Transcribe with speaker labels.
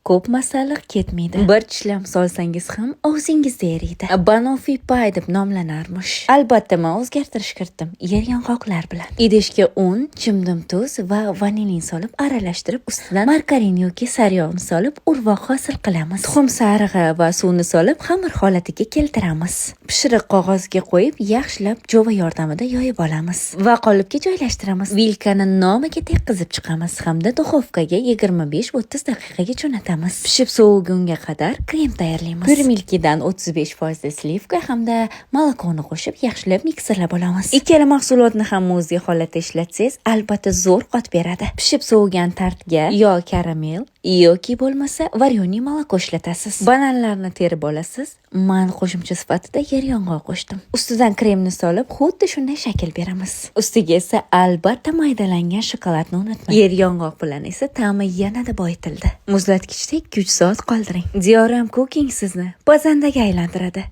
Speaker 1: ko'p masalliq ketmaydi. Bir tishlam solsangiz ham og'zingizda eriydi. Banoffee pie deb nomlanarmish. Albatta men o'zgartirish kiritdim. Yer yong'oqlar bilan. Idishga un, chimdim tuz va vanilin solib aralashtirib, ustidan margarin yoki sariyog'ni solib urvoq hosil qilamiz. Tuxum sarig'i va suvni solib xamir holatiga keltiramiz. Pishiriq qog'ozga qo'yib, yaxshilab jova yordamida yoyib olamiz va qolipga joylashtiramiz. Vilkani nomiga tekkizib chiqamiz hamda duxovkaga 25-30 daqiqaga jo'natamiz. Pishib sovigunga qadar krem tayyorlaymiz. Pir-milkidan 35% slivka hamda molokoni qo'shib yaxshilab mikserlab olamiz. Ikkala mahsulotni ham muzli holatda ishlatsangiz, albatta zo'r qot beradi. Pishib sovigan tartga yo karamel yoki bo'lmasa varyoniy moloko ishlatasiz. Bananlarni terib olasiz. Men qo'shimcha sifatida yer yong'oq qo'shdim. Ustidan kremni solib, xuddi shunday shakl beramiz. Ustiga esa albatta maydalangan shokoladni unutmang. Yer yong'oq bilan esa ta'mi yanada boyitildi. Muzlatgichda 2-3 soat qoldiring. Diyoram Cooking sizni pazandaga aylantiradi.